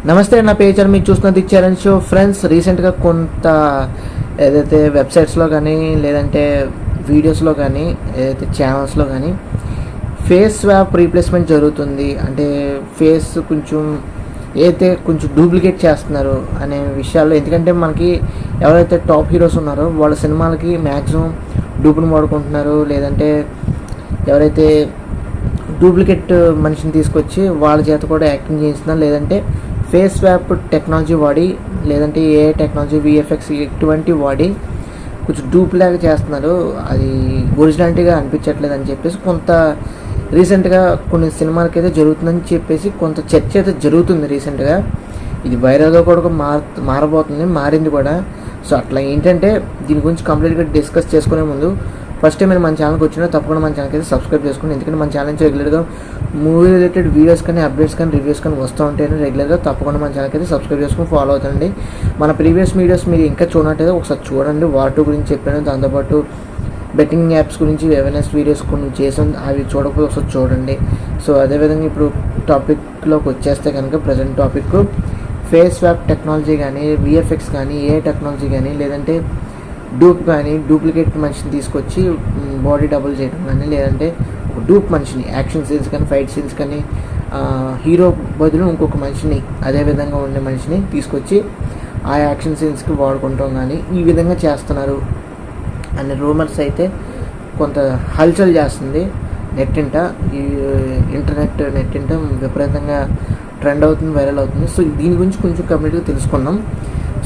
నమస్తే, నా పేరు మీరు చూస్తున్నది ఛాలెంజ్ షో. ఫ్రెండ్స్, రీసెంట్గా కొంత ఏదైతే వెబ్సైట్స్లో కానీ లేదంటే వీడియోస్లో కానీ ఏదైతే ఛానల్స్లో కానీ ఫేస్ స్వాప్ రీప్లేస్మెంట్ జరుగుతుంది. అంటే ఫేస్ కొంచెం డూప్లికేట్ చేస్తున్నారు అనే విషయాల్లో. ఎందుకంటే మనకి ఎవరైతే టాప్ హీరోస్ ఉన్నారో వాళ్ళ సినిమాలకి మ్యాక్సిమం డూప్ని వాడుకుంటున్నారు. లేదంటే ఎవరైతే డూప్లికేట్ మనిషిని తీసుకొచ్చి వాళ్ళ చేత కూడా యాక్టింగ్ చేయిస్తున్నారు. లేదంటే ఫేస్ స్వాప్ టెక్నాలజీ వాడి, లేదంటే ఏ టెక్నాలజీ విఎఫ్ఎక్స్ ఇటువంటి వాడి కొంచెం డూప్లాగా చేస్తున్నారు. అది ఒరిజినాలిటీగా అనిపించట్లేదు అని చెప్పేసి కొంత రీసెంట్గా కొన్ని సినిమాలకి అయితే జరుగుతుందని చెప్పేసి కొంత చర్చ అయితే జరుగుతుంది రీసెంట్గా. ఇది వైరల్గా కూడా మారింది కూడా. సో అట్లా ఏంటంటే దీని గురించి కంప్లీట్గా డిస్కస్ చేసుకునే ముందు ఫస్ట్ టైం మీరు మన ఛానల్కి వచ్చినా తప్పకుండా మన ఛానల్కి అయితే సబ్స్క్రైబ్ చేసుకోండి. ఎందుకంటే మన ఛానల్ నుంచి రెగ్యులర్గా మూవీ రిలేటెడ్ వీడియోస్ కానీ అప్డేట్స్ కానీ రివ్యూస్ కానీ వస్తూ ఉంటాయని రెగ్యులర్గా తప్పకుండా మన ఛానల్కి అయితే సబ్స్క్రైబ్ చేసుకుని ఫాలో అవుతుందండి. మన ప్రీవియస్ వీడియోస్ మీరు ఇంకా చూడనట్టయితే ఒకసారి చూడండి. వార్2 గురించి చెప్పాను, దాంతోపాటు బెట్టింగ్ యాప్స్ గురించి అవేర్నెస్ వీడియోస్ కొన్ని చేసాం, అవి చూడకపోతే ఒకసారి చూడండి. సో అదేవిధంగా ఇప్పుడు టాపిక్లోకి వచ్చేస్తే కనుక present topic face swap technology కానీ విఎఫ్ఎక్స్ కానీ ఏ టెక్నాలజీ కానీ లేదంటే డూప్లికేట్ మనిషిని తీసుకొచ్చి బాడీ డబుల్ చేయడం కానీ, లేదంటే ఒక డూప్ మనిషిని యాక్షన్ సీన్స్ కానీ ఫైట్ సీన్స్ కానీ హీరో బదులు ఇంకొక మనిషిని అదే విధంగా ఉండే మనిషిని తీసుకొచ్చి ఆ యాక్షన్ సీన్స్కి వాడుకుంటాం కానీ ఈ విధంగా చేస్తున్నారు అనే రూమర్స్ అయితే కొంత హల్చల్ చేస్తుంది ఈ ఇంటర్నెట్ విపరీతంగా ట్రెండ్ అవుతుంది, వైరల్ అవుతుంది. సో దీని గురించి కొంచెం కంప్లీట్గా తెలుసుకున్నాం.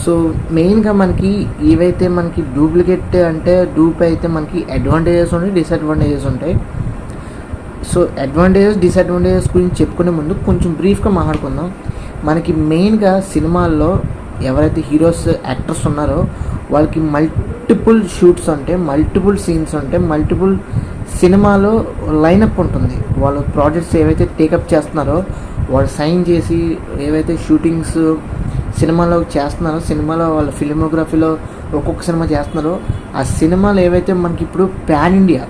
సో మెయిన్గా మనకి ఏవైతే మనకి డూప్లికేట్ అంటే డూప్ అయితే మనకి అడ్వాంటేజెస్ ఉంటాయి, డిసడ్వాంటేజెస్ ఉంటాయి. సో డిసడ్వాంటేజెస్ గురించి చెప్పుకునే ముందు కొంచెం బ్రీఫ్గా మాట్లాడుకుందాం. మనకి మెయిన్గా సినిమాల్లో ఎవరైతే హీరోస్ యాక్టర్స్ ఉన్నారో వాళ్ళకి మల్టిపుల్ షూట్స్ ఉంటాయి, మల్టిపుల్ సీన్స్ ఉంటాయి, మల్టిపుల్ సినిమాలో లైనప్ ఉంటుంది. వాళ్ళు ప్రాజెక్ట్స్ ఏవైతే టేకప్ చేస్తున్నారో వాళ్ళు సైన్ చేసి ఏవైతే షూటింగ్స్ సినిమాలో చేస్తున్నారో, సినిమాలో వాళ్ళ ఫిల్మోగ్రఫీలో ఒక్కొక్క సినిమా చేస్తున్నారో ఆ సినిమాలు ఏవైతే మనకి ఇప్పుడు ప్యాన్ ఇండియా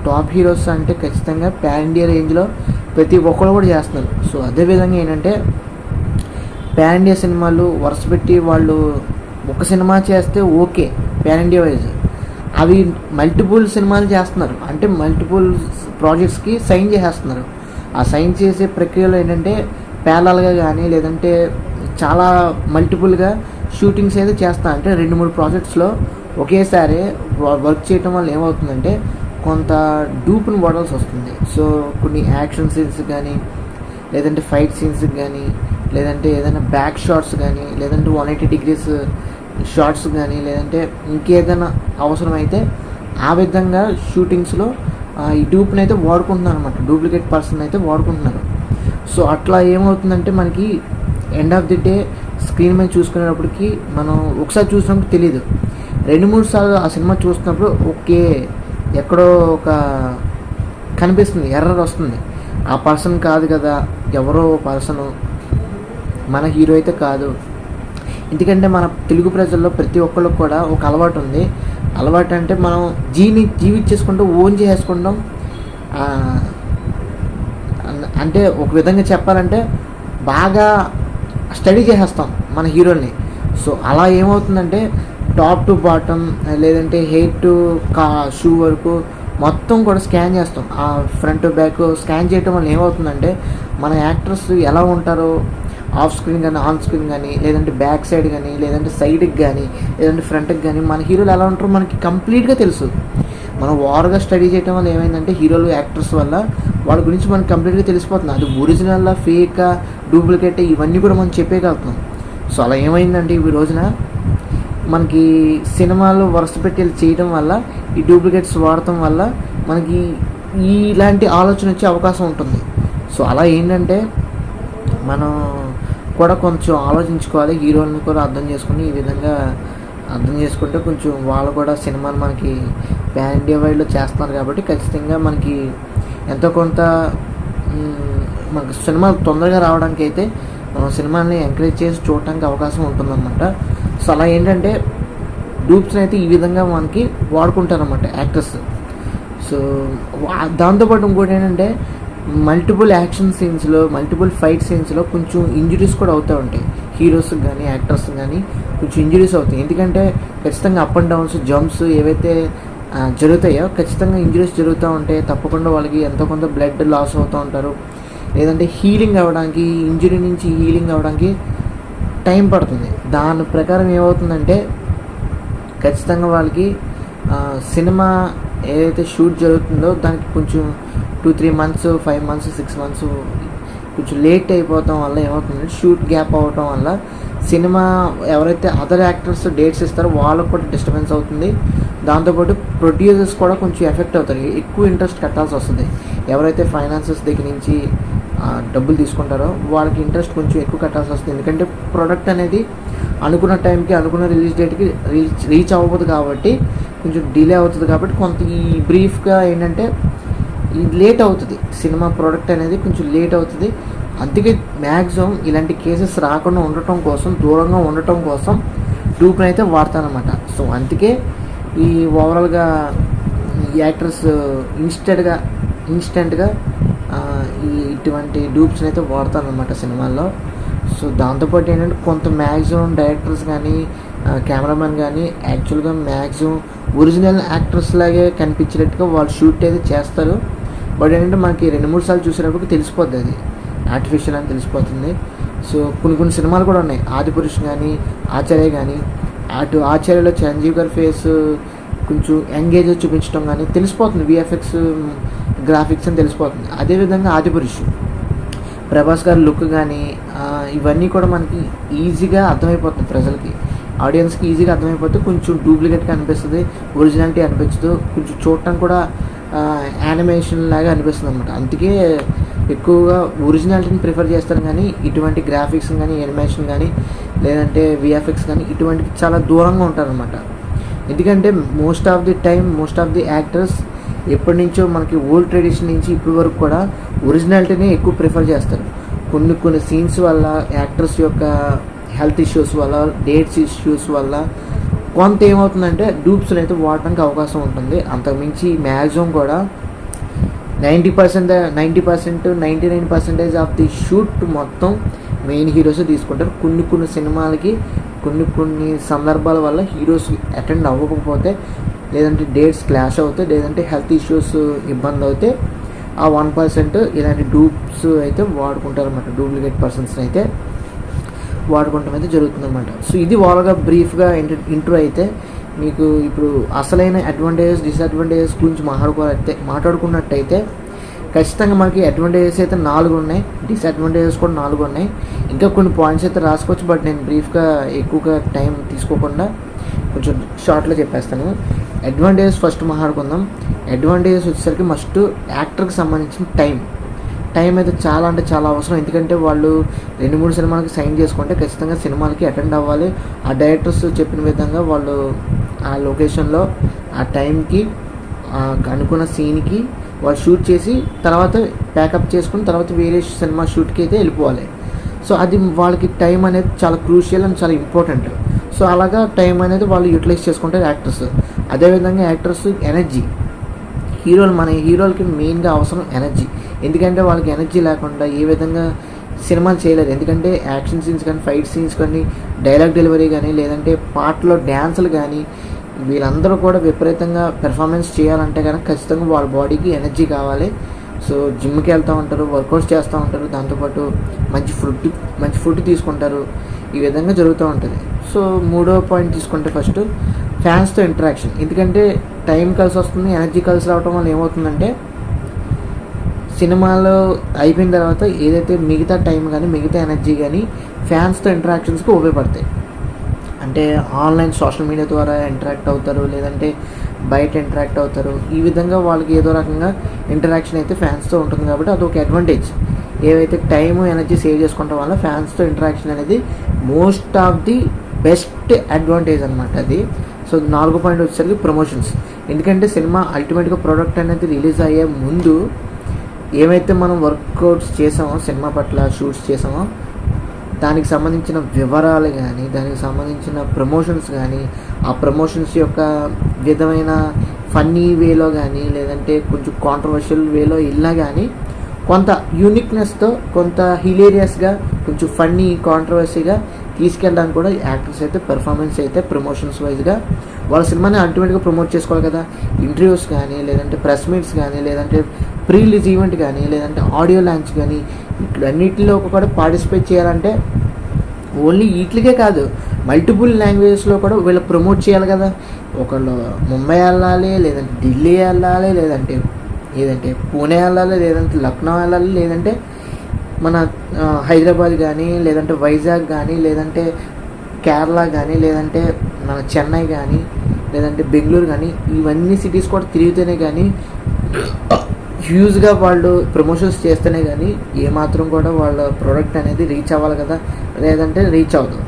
టాప్ హీరోస్ అంటే ఖచ్చితంగా ప్యాన్ ఇండియా రేంజ్లో ప్రతి ఒక్కరు కూడా చేస్తున్నారు. సో అదేవిధంగా ఏంటంటే ప్యాన్ ఇండియా సినిమాలు వరుస పెట్టి వాళ్ళు ఒక సినిమా చేస్తే ఓకే ప్యాన్ ఇండియా వైజ్, అవి మల్టిపుల్ సినిమాలు చేస్తున్నారు. అంటే మల్టిపుల్ ప్రాజెక్ట్స్కి సైన్ చేసేస్తున్నారు. ఆ సైన్ చేసే ప్రక్రియలో ఏంటంటే ప్యారలల్గా కానీ లేదంటే చాలా మల్టిపుల్గా షూటింగ్స్ అయితే చేస్తున్నారు. అంటే 2-3 ప్రాజెక్ట్స్లో ఒకేసారి వర్క్ చేయటం వల్ల ఏమవుతుందంటే కొంత డూప్ని వాడాల్సి వస్తుంది. సో కొన్ని యాక్షన్ సీన్స్ కానీ లేదంటే ఫైట్ సీన్స్ కానీ లేదంటే ఏదైనా బ్యాక్ షాట్స్ కానీ లేదంటే 180 degrees షాట్స్ కానీ లేదంటే ఇంకేదైనా అవసరమైతే ఆ విధంగా షూటింగ్స్లో ఈ డూప్ని అయితే వాడుకుంటున్నారు అనమాట, డూప్లికేట్ పర్సన్ అయితే వాడుకుంటున్నారు. సో అట్లా ఏమవుతుందంటే మనకి end of the day screen మీద చూసుకునేటప్పటికి మనం ఒకసారి చూసినప్పుడు తెలియదు, 2-3 సార్లు ఆ సినిమా చూస్తున్నప్పుడు ఓకే ఎక్కడో ఒక కనిపిస్తుంది, ఎర్రర్ వస్తుంది. ఆ పర్సన్ కాదు కదా, ఎవరో పర్సను, మన హీరో అయితే కాదు. ఎందుకంటే మన తెలుగు ప్రజల్లో ప్రతి ఒక్కరికి కూడా ఒక అలవాటు ఉంది. అలవాటు అంటే మనం జీవించేసుకుంటూ ఓన్ చేసుకుంటాం. అంటే ఒక విధంగా చెప్పాలంటే బాగా స్టడీ చేసేస్తాం మన హీరోని. సో అలా ఏమవుతుందంటే టాప్ టు బాటమ్ లేదంటే హెయిర్ టు షూ వరకు మొత్తం కూడా స్కాన్ చేస్తాం. ఆ ఫ్రంట్ బ్యాక్ స్కాన్ చేయటం వల్ల ఏమవుతుందంటే మన యాక్టర్స్ ఎలా ఉంటారో ఆఫ్ స్క్రీన్ కానీ ఆన్ స్క్రీన్ కానీ లేదంటే బ్యాక్ సైడ్ కానీ లేదంటే సైడ్కి కానీ లేదంటే ఫ్రంట్కి కానీ మన హీరోలు ఎలా ఉంటారో మనకి కంప్లీట్గా తెలుసు. మనం ఓవర్గా స్టడీ చేయడం వల్ల ఏమైందంటే హీరోలు యాక్టర్స్ వల్ల వాళ్ళ గురించి మనకి కంప్లీట్గా తెలిసిపోతుంది. అది ఒరిజినల్ ఫేక్ డూప్లికేట్ ఇవన్నీ కూడా మనం చెప్పేయగలుగుతున్నాం. సో అలా ఏమైందంటే ఈ రోజున మనకి సినిమాలు వరుస పెట్టి చేయడం వల్ల ఈ డూప్లికేట్స్ వాడటం వల్ల మనకి ఇలాంటి ఆలోచన వచ్చే అవకాశం ఉంటుంది. సో అలా ఏంటంటే మనం కూడా కొంచెం ఆలోచించుకోవాలి, హీరోలను కూడా అర్థం చేసుకుని ఈ విధంగా అర్థం చేసుకుంటే కొంచెం వాళ్ళు కూడా సినిమాలు మనకి ప్యాన్ ఇండియా వైడ్లో చేస్తున్నారు కాబట్టి ఖచ్చితంగా మనకి ఎంతో కొంత మనకి సినిమాలు తొందరగా రావడానికి అయితే మనం సినిమాని ఎంకరేజ్ చేసి చూడటానికి అవకాశం ఉంటుందన్నమాట. సో అలా ఏంటంటే డూప్స్ని అయితే ఈ విధంగా మనకి వాడుకుంటారన్నమాట యాక్టర్స్. సో దాంతోపాటు ఇంకోటి ఏంటంటే మల్టిపుల్ యాక్షన్ సీన్స్లో, మల్టిపుల్ ఫైట్ సీన్స్లో కొంచెం ఇంజురీస్ కూడా అవుతూ ఉంటాయి. హీరోస్కి కానీ యాక్టర్స్కి కానీ కొంచెం ఇంజురీస్ అవుతాయి. ఎందుకంటే ఖచ్చితంగా అప్ అండ్ డౌన్స్, జంప్స్ ఏవైతే జరుగుతాయో ఖచ్చితంగా ఇంజురీస్ జరుగుతూ ఉంటాయి. తప్పకుండా వాళ్ళకి ఎంతో కొంత బ్లడ్ లాస్ అవుతూ ఉంటారు. లేదంటే హీలింగ్ అవ్వడానికి, ఇంజురీ నుంచి హీలింగ్ అవ్వడానికి టైం పడుతుంది. దాని ప్రకారం ఏమవుతుందంటే ఖచ్చితంగా వాళ్ళకి సినిమా ఏదైతే షూట్ జరుగుతుందో దానికి కొంచెం 2-3 months, 5 months, 6 months కొంచెం లేట్ అయిపోవటం వల్ల ఏమవుతుందంటే షూట్ గ్యాప్ అవ్వటం వల్ల సినిమా ఎవరైతే అదర్ యాక్టర్స్ డేట్స్ ఇస్తారో వాళ్ళకు కూడా డిస్టర్బెన్స్ అవుతుంది. దాంతోపాటు ప్రొడ్యూసర్స్ కూడా కొంచెం ఎఫెక్ట్ అవుతారు. ఎక్కువ ఇంట్రెస్ట్ కట్టాల్సి వస్తుంది. ఎవరైతే ఫైనాన్సెస్ దగ్గర నుంచి డబ్బులు తీసుకుంటారో వాళ్ళకి ఇంట్రెస్ట్ కొంచెం ఎక్కువ కట్టాల్సి వస్తుంది. ఎందుకంటే ప్రోడక్ట్ అనేది అనుకున్న టైంకి, అనుకున్న రిలీజ్ డేట్కి రీచ్ అవ్వదు కాబట్టి కొంచెం డిలే అవుతుంది. కాబట్టి కొంత ఈ బ్రీఫ్గా ఏంటంటే ఇది లేట్ అవుతుంది. సినిమా ప్రోడక్ట్ అనేది కొంచెం లేట్ అవుతుంది. అందుకే మ్యాక్సిమం ఇలాంటి కేసెస్ రాకుండా ఉండటం కోసం, దూరంగా ఉండటం కోసం డూప్ని అయితే వాడతానమాట. సో అందుకే ఈ ఓవరాల్గా ఈ యాక్టర్స్ ఇన్స్టెంట్గా ఇటువంటి డూప్స్ని అయితే వాడతానమాట సినిమాల్లో. సో దాంతోపాటు ఏంటంటే కొంత మ్యాక్సిమం డైరెక్టర్స్ కానీ, కెమెరామెన్ కానీ యాక్చువల్గా మ్యాక్సిమం ఒరిజినల్ యాక్టర్స్ లాగే కనిపించేటట్టుగా వాళ్ళు షూట్ అయితే చేస్తారు. బట్ ఏంటంటే మనకి 2-3 సార్లు చూసేటప్పుడు తెలిసిపోద్ది అది ఆర్టిఫిషియల్ అని తెలిసిపోతుంది. సో కొన్ని సినిమాలు కూడా ఉన్నాయి. ఆదిపురుష్ కానీ, ఆచార్య కానీ, అటు ఆచార్యలో చిరంజీవి గారి ఫేస్ కొంచెం ఎంగేజ్ చూపించడం కానీ తెలిసిపోతుంది. విఎఫ్ఎక్స్ గ్రాఫిక్స్ అని తెలిసిపోతుంది. అదేవిధంగా ఆదిపురుష్ ప్రభాస్ గారి లుక్ కానీ ఇవన్నీ కూడా మనకి ఈజీగా అర్థమైపోతుంది. ప్రజలకి, ఆడియన్స్కి ఈజీగా అర్థమైపోతే కొంచెం డూప్లికేట్గా అనిపిస్తుంది, ఒరిజినాలిటీ అనిపించదు. కొంచెం చూడటం కూడా యానిమేషన్ లాగా అనిపిస్తుంది అనమాట. అందుకే ఎక్కువగా ఒరిజినాలిటీని ప్రిఫర్ చేస్తాను. కానీ ఇటువంటి గ్రాఫిక్స్ కానీ, యానిమేషన్ కానీ, లేదంటే విఎఫ్ఎక్స్ కానీ ఇటువంటివి చాలా దూరంగా ఉంటారనమాట. ఎందుకంటే మోస్ట్ ఆఫ్ ది యాక్టర్స్ ఎప్పటి నుంచో మనకి ఓల్డ్ ట్రెడిషన్ నుంచి ఇప్పటి వరకు కూడా ఒరిజినాలిటీని ఎక్కువ ప్రిఫర్ చేస్తారు. కొన్ని సీన్స్ వల్ల, యాక్టర్స్ యొక్క హెల్త్ ఇష్యూస్ వల్ల, డేట్స్ ఇష్యూస్ వల్ల కొంత ఏమవుతుందంటే డూప్స్ని అయితే వాడడానికి అవకాశం ఉంటుంది. అంతకుమించి మ్యాక్సిమం కూడా 99% ఆఫ్ ది షూట్ మొత్తం మెయిన్ హీరోస్ తీసుకుంటారు. కొన్ని సినిమాలకి కొన్ని సందర్భాల వల్ల హీరోస్ అటెండ్ అవ్వకపోతే, లేదంటే డేట్స్ క్లాష్ అవుతాయి, లేదంటే హెల్త్ ఇష్యూస్ ఇబ్బంది అవుతే ఆ 1% ఇలాంటి డూప్స్ అయితే వాడుకుంటారు అన్నమాట. డూప్లికేట్ పర్సన్స్ని అయితే వాడుకోవటం అయితే జరుగుతుందన్నమాట. సో ఇది వాళ్ళగా బ్రీఫ్గా ఇంట్రో అయితే మీకు ఇప్పుడు అసలైన అడ్వాంటేజెస్, డిసడ్వాంటేజెస్ గురించి మాట్లాడుకున్నట్టయితే ఖచ్చితంగా మనకి అడ్వాంటేజెస్ అయితే 4 ఉన్నాయి, డిసడ్వాంటేజెస్ కూడా 4 ఉన్నాయి. ఇంకా కొన్ని పాయింట్స్ అయితే రాసుకోవచ్చు. బట్ నేను బ్రీఫ్గా ఎక్కువగా టైం తీసుకోకుండా కొంచెం షార్ట్లో చెప్పేస్తాను. అడ్వాంటేజెస్ ఫస్ట్ మాట్లాడుకుందాం. అడ్వాంటేజెస్ వచ్చేసరికి మస్ట్ యాక్టర్కి సంబంధించిన టైం అయితే చాలా అవసరం. ఎందుకంటే వాళ్ళు 2-3 సినిమాలకి సైన్ చేసుకుంటే ఖచ్చితంగా సినిమాలకి అటెండ్ అవ్వాలి. ఆ డైరెక్టర్స్ చెప్పిన విధంగా వాళ్ళు ఆ లొకేషన్లో ఆ టైంకి అనుకున్న సీన్కి వాళ్ళు షూట్ చేసి తర్వాత ప్యాకప్ చేసుకుని తర్వాత వేరే సినిమా షూట్కి అయితే వెళ్ళిపోవాలి. సో అది వాళ్ళకి టైం అనేది చాలా క్రూషియల్ అండ్ చాలా ఇంపార్టెంట్. సో అలాగా టైం అనేది వాళ్ళు యూటిలైజ్ చేసుకుంటారు యాక్టర్స్. అదేవిధంగా యాక్టర్స్ ఎనర్జీ, మన హీరోలకి మెయిన్గా అవసరం ఎనర్జీ. ఎందుకంటే వాళ్ళకి ఎనర్జీ లేకుండా ఏ విధంగా సినిమాలు చేయలేదు. ఎందుకంటే యాక్షన్ సీన్స్ కానీ, ఫైట్ సీన్స్ కానీ, డైలాగ్ డెలివరీ కానీ, లేదంటే పాటలో డ్యాన్సులు కానీ వీళ్ళందరూ కూడా విపరీతంగా పెర్ఫార్మెన్స్ చేయాలంటే కనుక ఖచ్చితంగా వాళ్ళ బాడీకి ఎనర్జీ కావాలి. సో జిమ్కి వెళ్తూ ఉంటారు, వర్కౌట్స్ చేస్తూ ఉంటారు, దాంతోపాటు మంచి ఫుడ్ తీసుకుంటారు. ఈ విధంగా జరుగుతూ ఉంటుంది. సో 3వ పాయింట్ తీసుకుంటే ఫస్ట్ ఫ్యాన్స్తో ఇంటరాక్షన్. ఎందుకంటే టైం కలిసి వస్తుంది, ఎనర్జీ కలిసి రావడం వల్ల ఏమవుతుందంటే సినిమాలో అయిపోయిన తర్వాత ఏదైతే మిగతా టైం కానీ, మిగతా ఎనర్జీ కానీ ఫ్యాన్స్తో ఇంటరాక్షన్స్కి ఉపయోగపడతాయి. అంటే ఆన్లైన్ సోషల్ మీడియా ద్వారా ఇంటరాక్ట్ అవుతారు, లేదంటే బయట ఇంటరాక్ట్ అవుతారు. ఈ విధంగా వాళ్ళకి ఏదో రకంగా ఇంటరాక్షన్ అయితే ఫ్యాన్స్తో ఉంటుంది. కాబట్టి అదొక అడ్వాంటేజ్. ఏవైతే టైము, ఎనర్జీ సేవ్ చేసుకోవడం వల్ల ఫ్యాన్స్తో ఇంటరాక్షన్ అనేది most of the best advantage అనమాట అది. సో 4వ పాయింట్ వచ్చేసరికి ప్రమోషన్స్. ఎందుకంటే సినిమా అల్టిమేట్గా ప్రోడక్ట్ అనేది రిలీజ్ అయ్యే ముందు ఏమైతే మనం వర్కౌట్స్ చేసామో, సినిమా పట్ల షూట్స్ చేసామో దానికి సంబంధించిన వివరాలు కానీ, దానికి సంబంధించిన ప్రమోషన్స్ కానీ, ఆ ప్రమోషన్స్ యొక్క విధమైన ఫన్నీ వేలో కానీ, లేదంటే కొంచెం కాంట్రవర్షియల్ వేలో ఇలా కానీ కొంత యూనిక్నెస్తో, కొంత హిలేరియస్గా, కొంచెం ఫన్నీ, కాంట్రవర్సీగా తీసుకెళ్ళడానికి కూడా యాక్టర్స్ అయితే పెర్ఫార్మెన్స్ అయితే ప్రమోషన్స్ వైజ్గా వాళ్ళ సినిమాని అల్టిమేట్గా ప్రమోట్ చేసుకోవాలి కదా. ఇంటర్వ్యూస్ కానీ, లేదంటే ప్రెస్ మీట్స్ కానీ, లేదంటే ప్రీ రిలీజ్ ఈవెంట్ కానీ, లేదంటే ఆడియో లాంచ్ కానీ, ఇట్లన్నిటిలో కూడా పార్టిసిపేట్ చేయాలంటే ఓన్లీ వీటికే కాదు, మల్టిపుల్ లాంగ్వేజెస్లో కూడా వీళ్ళు ప్రమోట్ చేయాలి కదా. ఒకళ్ళు ముంబై వెళ్ళాలి, లేదంటే ఢిల్లీ వెళ్ళాలి, లేదంటే పూణే వెళ్ళాలి, లేదంటే లక్నో వెళ్ళాలి, లేదంటే మన హైదరాబాద్ కానీ, లేదంటే వైజాగ్ కానీ, లేదంటే కేరళ కానీ, లేదంటే మన చెన్నై కానీ, లేదంటే బెంగళూరు కానీ, ఇవన్నీ సిటీస్ కూడా తిరిగితేనే కానీ, హ్యూజ్గా వాళ్ళు ప్రమోషన్స్ చేస్తేనే కానీ ఏమాత్రం కూడా వాళ్ళ ప్రోడక్ట్ అనేది రీచ్ అవ్వాలి కదా, లేదంటే రీచ్ అవ్వదు.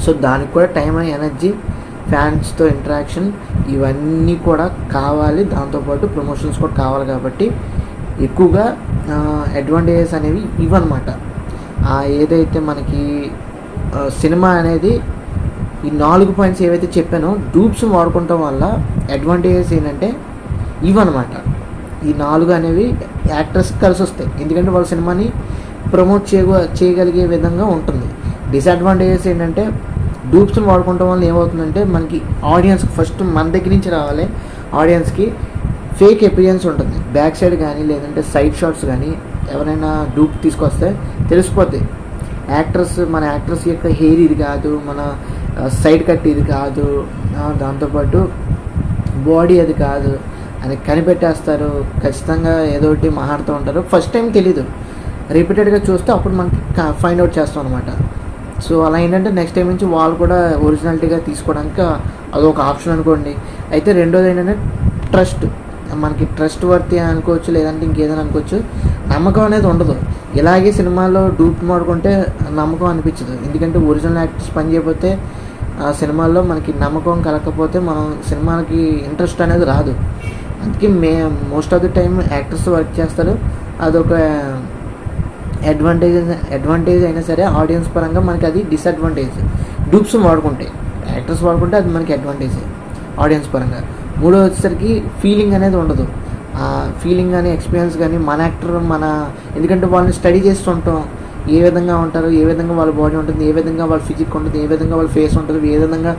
సో దానికి కూడా టైం అండ్ ఎనర్జీ, ఫ్యాన్స్తో ఇంటరాక్షన్ ఇవన్నీ కూడా కావాలి. దాంతోపాటు ప్రమోషన్స్ కూడా కావాలి. కాబట్టి ఎక్కువగా అడ్వాంటేజెస్ అనేవి ఇవన్నమాట. ఏదైతే మనకి సినిమా అనేది ఈ 4 పాయింట్స్ ఏవైతే చెప్పానో డూప్స్ వాడుకోవటం వల్ల అడ్వాంటేజెస్ ఏంటంటే ఇవన్నమాట. ఈ 4 అనేవి యాక్టర్స్కి కలిసి వస్తాయి, ఎందుకంటే వాళ్ళ సినిమాని ప్రమోట్ చేయగలిగే విధంగా ఉంటుంది. డిసడ్వాంటేజెస్ ఏంటంటే డూప్స్ని వాడుకోవటం వల్ల ఏమవుతుందంటే మనకి ఆడియన్స్కి ఫస్ట్ మన దగ్గర నుంచి రావాలి. ఆడియన్స్కి ఫేక్ ఎపీరియన్స్ ఉంటుంది. బ్యాక్ సైడ్ కానీ, లేదంటే సైడ్ షాట్స్ కానీ ఎవరైనా డూప్ తీసుకొస్తే తెలిసిపోద్ది. మన యాక్టర్స్ యొక్క హెయిర్ ఇది కాదు, మన సైడ్ కట్ ఇది కాదు, దాంతోపాటు బాడీ అది కాదు అని కనిపెట్టేస్తారు. ఖచ్చితంగా ఏదో ఒకటి మాట్లాడుతూ ఉంటారు. ఫస్ట్ టైం తెలీదు, రిపీటెడ్గా చూస్తే అప్పుడు మనకి ఫైండ్ అవుట్ చేస్తాం అనమాట. సో అలా ఏంటంటే నెక్స్ట్ టైం నుంచి వాళ్ళు కూడా ఒరిజినాలిటీగా తీసుకోవడానికి అదొక ఆప్షన్ అనుకోండి. అయితే రెండోది ఏంటంటే ట్రస్ట్. మనకి ట్రస్ట్ వర్తి అనుకోవచ్చు, లేదంటే ఇంకేదైనా అనుకోవచ్చు. నమ్మకం అనేది ఉండదు. ఇలాగే సినిమాలో డూప్ మాడుకుంటే నమ్మకం అనిపించదు, ఎందుకంటే ఒరిజినల్ యాక్టర్స్ పని చేయకపోతే ఆ సినిమాల్లో మనకి నమ్మకం కలగకపోతే మనం సినిమాకి ఇంట్రెస్ట్ అనేది రాదు. అందుకే most of the time actors work చేస్తారు. అదొక అడ్వాంటేజ్ అయినా సరే ఆడియన్స్ పరంగా మనకి అది డిసడ్వాంటేజ్. డూప్స్ వాడుకుంటే, యాక్టర్స్ వాడుకుంటే అది మనకి అడ్వాంటేజ్ ఆడియన్స్ పరంగా. మూడో వచ్చేసరికి ఫీలింగ్ అనేది ఉండదు. ఫీలింగ్ కానీ, ఎక్స్పీరియన్స్ కానీ మన యాక్టర్ ఎందుకంటే వాళ్ళని స్టడీ చేస్తుంటాం, ఏ విధంగా ఉంటారు, ఏ విధంగా వాళ్ళ బాడీ ఉంటుంది, ఏ విధంగా వాళ్ళ ఫిజిక్ ఉంటుంది, ఏ విధంగా వాళ్ళ ఫేస్ ఉంటుంది, ఏ విధంగా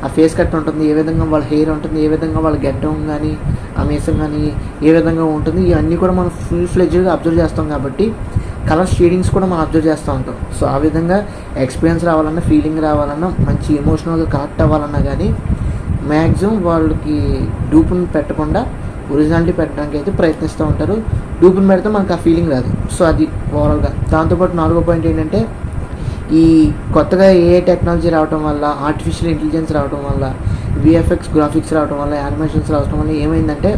ఆ ఫేస్ కట్ ఉంటుంది, ఏ విధంగా వాళ్ళ హెయిర్ ఉంటుంది, ఏ విధంగా వాళ్ళ గెడ్డం కానీ, ఆ మీసం కానీ ఏ విధంగా ఉంటుంది, ఇవన్నీ కూడా మనం ఫుల్ ఫ్లెడ్జ్గా అబ్జర్వ్ చేస్తాం. కాబట్టి కలర్ షేడింగ్స్ కూడా మనం అబ్జర్వ్ చేస్తూ ఉంటాం. సో ఆ విధంగా ఎక్స్పీరియన్స్ రావాలన్నా, ఫీలింగ్ రావాలన్నా, మంచి ఎమోషనల్గా కనెక్ట్ అవ్వాలన్నా కానీ మ్యాక్సిమం వాళ్ళకి డూప్ని పెట్టకుండా ఒరిజినాలిటీ పెట్టడానికి అయితే ప్రయత్నిస్తూ ఉంటారు. డూప్ని పెడితే మనకు ఆ ఫీలింగ్ రాదు. సో అది ఓవరాల్గా. దాంతోపాటు 4వ పాయింట్ ఏంటంటే ఈ కొత్తగా ఏఐ టెక్నాలజీ రావడం వల్ల, ఆర్టిఫిషియల్ ఇంటెలిజెన్స్ రావడం వల్ల, విఎఫ్ఎక్స్ గ్రాఫిక్స్ రావడం వల్ల, యానిమేషన్స్ రావడం వల్ల ఏమైందంటే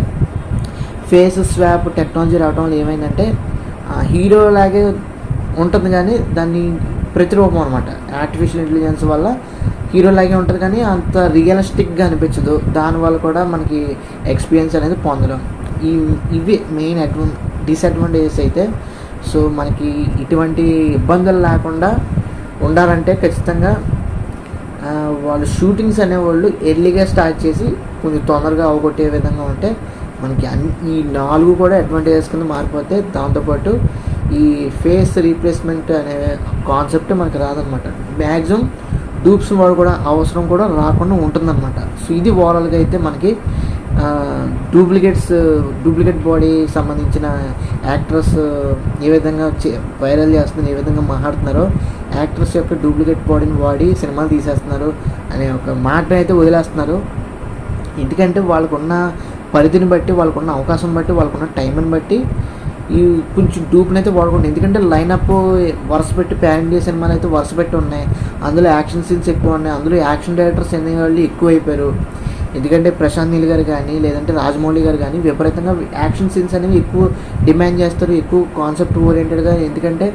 ఫేస్ స్వాప్ టెక్నాలజీ రావడం వల్ల ఏమైందంటే హీరో లాగే ఉంటుంది కానీ దాన్ని ప్రతిరూపం అనమాట. ఆర్టిఫిషియల్ ఇంటెలిజెన్స్ వల్ల హీరో లాగే ఉంటుంది కానీ అంత రియలిస్టిక్గా అనిపించదు. దానివల్ల కూడా మనకి ఎక్స్పీరియన్స్ అనేది పొందడం. ఇవి మెయిన్ డిసడ్వాంటేజెస్ అయితే. సో మనకి ఇటువంటి ఇబ్బందులు లేకుండా ఉండాలంటే ఖచ్చితంగా వాళ్ళు షూటింగ్స్ అనేవాళ్ళు ఎర్లీగా స్టార్ట్ చేసి కొంచెం తొందరగా అవగొట్టే విధంగా ఉంటే మనకి ఈ 4 కూడా అడ్వాంటేజెస్ కింద మారిపోతే, దాంతోపాటు ఈ ఫేస్ రీప్లేస్మెంట్ అనే కాన్సెప్ట్ మనకి రాదనమాట. మ్యాక్సిమం డూప్స్ వాడు కూడా అవసరం కూడా రాకుండా ఉంటుందన్నమాట. సో ఇది ఓవరాల్గా అయితే మనకి డూప్లికేట్ బాడీ సంబంధించిన యాక్టర్స్ ఏ విధంగా వైరల్ చేస్తున్నారు, ఏ విధంగా మాట్లాడుతున్నారో, యాక్టర్స్ యొక్క డూప్లికేట్ బాడీని వాడి సినిమాలు తీసేస్తున్నారు అనే ఒక మాట అయితే వదిలేస్తున్నారు. ఎందుకంటే వాళ్ళకున్న పరిధిని బట్టి, వాళ్ళకున్న అవకాశం బట్టి, వాళ్ళకున్న టైంని బట్టి ఈ కొంచెం డూప్ని అయితే వాడుకుంటాం. ఎందుకంటే లైనప్ వరుస పెట్టి పాన్ ఇండియా సినిమాలు అయితే వరుస పెట్టి ఉన్నాయి. అందులో యాక్షన్ సీన్స్ ఎక్కువ ఉన్నాయి. అందులో యాక్షన్ డైరెక్టర్స్ అనేవాళ్ళు ఎక్కువ అయిపోయారు. ఎందుకంటే ప్రశాంత్ నీల్ గారు కానీ, లేదంటే రాజమౌళి గారు కానీ విపరీతంగా యాక్షన్ సీన్స్ అనేవి ఎక్కువ డిమాండ్ చేస్తారు, ఎక్కువ కాన్సెప్ట్ ఓరియంటెడ్గా. ఎందుకంటే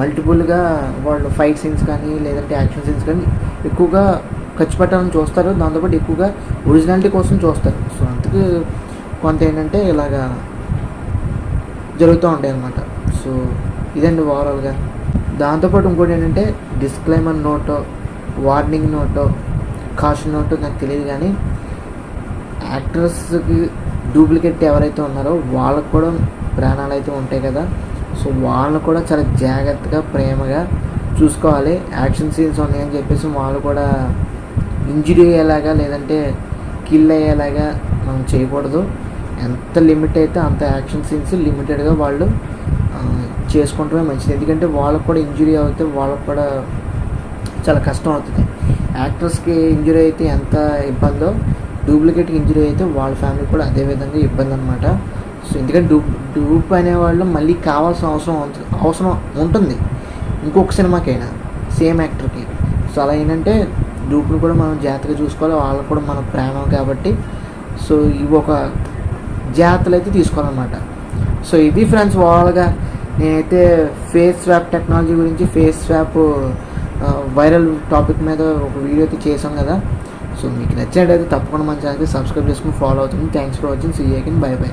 మల్టిపుల్గా వాళ్ళు ఫైట్ సీన్స్ కానీ, లేదంటే యాక్షన్ సీన్స్ కానీ ఎక్కువగా ఖర్చు పెట్టాలని చూస్తారు. దాంతోపాటు ఎక్కువగా ఒరిజినాలిటీ కోసం చూస్తారు. సో అందుకు కొంత ఏంటంటే ఇలాగా జరుగుతూ ఉంటాయి అన్నమాట. సో ఇదండి ఓవరాల్గా. దాంతోపాటు ఇంకోటి ఏంటంటే డిస్క్లైమర్ నోటో, వార్నింగ్ నోటో, కాషన్ నోటో నాకు తెలియదు కానీ యాక్టర్స్కి డూప్లికేట్ ఎవరైతే ఉన్నారో వాళ్ళకు కూడా ప్రాణాలు అయితే ఉంటాయి కదా. సో వాళ్ళని కూడా చాలా జాగ్రత్తగా ప్రేమగా చూసుకోవాలి. యాక్షన్ సీన్స్ ఉన్నాయని చెప్పేసి వాళ్ళు కూడా ఇంజురీ అయ్యేలాగా లేదంటే కిల్ అయ్యేలాగా మనం చేయకూడదు. ఎంత లిమిట్ అయితే అంత యాక్షన్ సీన్స్ లిమిటెడ్గా వాళ్ళు చేసుకుంటమే మంచిది. ఎందుకంటే వాళ్ళకు కూడా ఇంజురీ అవుతే వాళ్ళకు కూడా చాలా కష్టం అవుతుంది. యాక్టర్స్కి ఇంజురీ అయితే ఎంత ఇబ్బందో, డూప్లికేట్కి ఇంజురీ అయితే వాళ్ళ ఫ్యామిలీ కూడా అదే విధంగా ఇబ్బంది అనమాట. సో ఎందుకంటే డూప్ అనేవాళ్ళు మళ్ళీ కావాల్సిన అవసరం ఉంటుంది ఇంకొక సినిమాకైనా సేమ్ యాక్టర్కి. సో అలా ఏంటంటే డూప్ని కూడా మనం జాగ్రత్తగా చూసుకోవాలి. వాళ్ళకు కూడా మన ప్రాణం కాబట్టి సో ఇవి ఒక జాగ్రత్తలు అయితే తీసుకోవాలన్నమాట. సో ఇది ఫ్రెండ్స్ ఓవరాల్గా నేనైతే ఫేస్ స్వాప్ టెక్నాలజీ గురించి, ఫేస్ స్వాప్ వైరల్ టాపిక్ మీద ఒక వీడియో అయితే చేసాం కదా. సో మీకు నచ్చినట్టయితే తప్పకుండా మన ఛానల్కి సబ్స్క్రైబ్ చేసుకుని ఫాలో అవుతుంది. Thanks for watching. See you again. Bye by.